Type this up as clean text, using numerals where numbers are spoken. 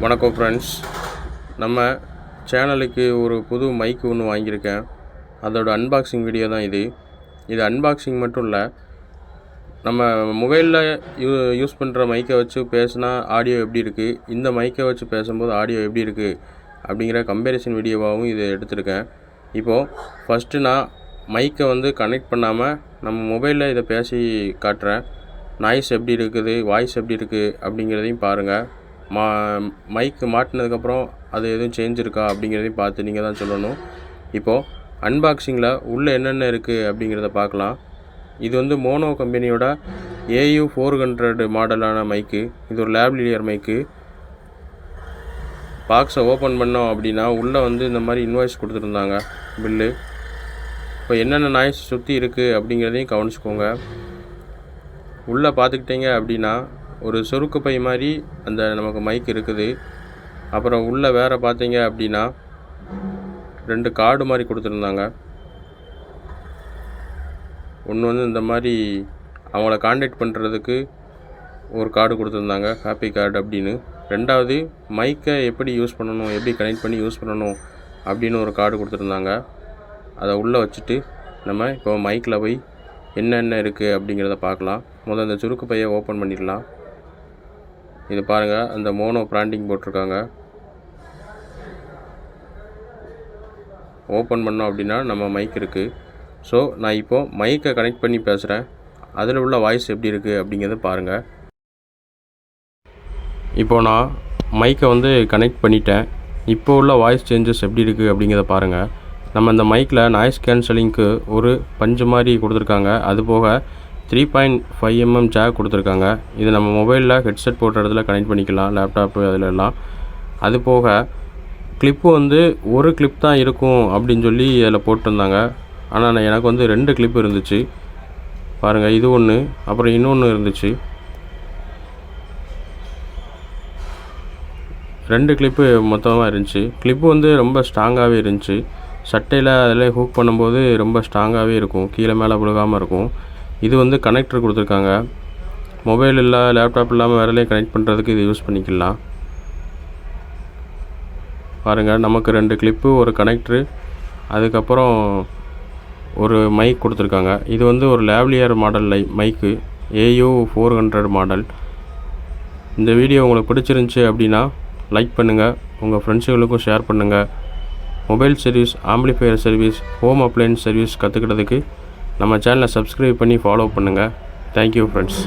வணக்கம் ஃப்ரெண்ட்ஸ், நம்ம சேனலுக்கு ஒரு புது மைக் ஒன்று வாங்கியிருக்கேன். அதோட அன்பாக்சிங் வீடியோ தான் இது. அன்பாக்சிங் மட்டும் இல்லை, நம்ம மொபைலில் யூஸ் பண்ணுற மைக்கை வச்சு பேசினா ஆடியோ எப்படி இருக்குது, இந்த மைக்கை வச்சு பேசும்போது ஆடியோ எப்படி இருக்குது அப்படிங்கிற கம்பேரிசன் வீடியோவாகவும் இது எடுத்திருக்கேன். இப்போது ஃபஸ்ட்டு நான் மைக்கை கனெக்ட் பண்ணாமல் நம்ம மொபைலில் இதை பேசி காட்டுறேன். நாய்ஸ் எப்படி இருக்குது, வாய்ஸ் எப்படி இருக்குது அப்படிங்கிறதையும் பாருங்கள். மைக்கு மாட்டினதுக்கப்புறம் அது எதுவும் சேஞ்ச் இருக்கா அப்படிங்கிறதையும் பார்த்து நீங்கள் தான் சொல்லணும். இப்போது அன்பாக்சிங்கில் உள்ளே என்னென்ன இருக்குது அப்படிங்கிறத பார்க்கலாம். இது மோனோ கம்பெனியோட AU 400 மாடலான மைக்கு. இது ஒரு லேவ்லியர் மைக்கு. பாக்ஸை ஓப்பன் பண்ணோம் அப்படின்னா உள்ளே இந்த மாதிரி இன்வாய்ஸ் கொடுத்துருந்தாங்க, பில்லு. இப்போ என்னென்ன நாய்ஸ் சுற்றி இருக்குது அப்படிங்கிறதையும் கவனிச்சுக்கோங்க. உள்ளே பார்த்துக்கிட்டீங்க அப்படின்னா ஒரு சொருக்கு பை மாதிரி நமக்கு மைக் இருக்குது. அப்புறம் உள்ளே வேறு பார்த்தீங்க அப்படின்னா 2 கார்டு மாதிரி கொடுத்துருந்தாங்க. ஒன்று இந்த மாதிரி அவங்கள காண்டாக்ட் பண்ணுறதுக்கு ஒரு கார்டு கொடுத்துருந்தாங்க, ஹாப்பி கார்டு அப்படின்னு. ரெண்டாவது மைக்கை எப்படி யூஸ் பண்ணணும், எப்படி கனெக்ட் பண்ணி யூஸ் பண்ணணும் அப்படின்னு ஒரு கார்டு கொடுத்துருந்தாங்க. அதை உள்ளே வச்சுட்டு நம்ம இப்போ மைக்கில் போய் என்னென்ன இருக்குது அப்படிங்கிறத பார்க்கலாம். முதல்ல இந்த சுருக்கு பையை ஓப்பன் பண்ணிடலாம். இது பாருங்கள், அந்த மோனோ பிராண்டிங் போட்டிருக்காங்க. ஓப்பன் பண்ணோம் அப்படின்னா நம்ம மைக் இருக்குது. ஸோ நான் இப்போது மைக்கை கனெக்ட் பண்ணி பேசுகிறேன். அதில் உள்ள வாய்ஸ் எப்படி இருக்குது அப்படிங்கிறத பாருங்கள். இப்போது நான் மைக்கை கனெக்ட் பண்ணிட்டேன். இப்போ உள்ள வாய்ஸ் சேஞ்சஸ் எப்படி இருக்குது அப்படிங்கிறத பாருங்கள். நம்ம இந்த மைக்கில் நாய்ஸ் கேன்சலிங்க்கு ஒரு பஞ்சு மாதிரி கொடுத்துருக்காங்க. அதுபோக 3.5 mm ஜாக் கொடுத்துருக்காங்க. இது நம்ம மொபைலில் ஹெட்செட் போட்ட இடத்துல கனெக்ட் பண்ணிக்கலாம், லேப்டாப்பு அதிலெல்லாம். அது போக கிளிப்பு ஒரு கிளிப் தான் இருக்கும் அப்படின்னு சொல்லி அதில் போட்டிருந்தாங்க. ஆனால் எனக்கு 2 கிளிப்பு இருந்துச்சு. பாருங்கள், இது ஒன்று, அப்புறம் இன்னொன்று இருந்துச்சு. 2 கிளிப்பு மொத்தமாக இருந்துச்சு. கிளிப்பு ரொம்ப ஸ்ட்ராங்காகவே இருந்துச்சு. சட்டையில் அதில் ஹூக் பண்ணும்போது ரொம்ப ஸ்ட்ராங்காகவே இருக்கும், கீழே மேலே விழுகாமல் இருக்கும். இது கனெக்டர் கொடுத்துருக்காங்க. மொபைல் இல்லை, லேப்டாப் இல்லாமல் வேறலையும் கனெக்ட் பண்ணுறதுக்கு இது யூஸ் பண்ணிக்கலாம். பாருங்கள், நமக்கு 2 கிளிப்பு, ஒரு கனெக்டரு, அதுக்கப்புறம் ஒரு மைக் கொடுத்துருக்காங்க. இது ஒரு லேவ்லியர் மாடல் மைக்கு, AU 400 மாடல். இந்த வீடியோ உங்களுக்கு பிடிச்சிருந்துச்சி அப்படின்னா லைக் பண்ணுங்கள், உங்கள் ஃப்ரெண்ட்ஸுகளுக்கும் ஷேர் பண்ணுங்கள். Mobile service, amplifier service, home appliances service கற்றுக்கிறதுக்கு நம்ம சேனலை சப்ஸ்கிரைப் பண்ணி ஃபாலோ பண்ணுங்கள். Thank you friends.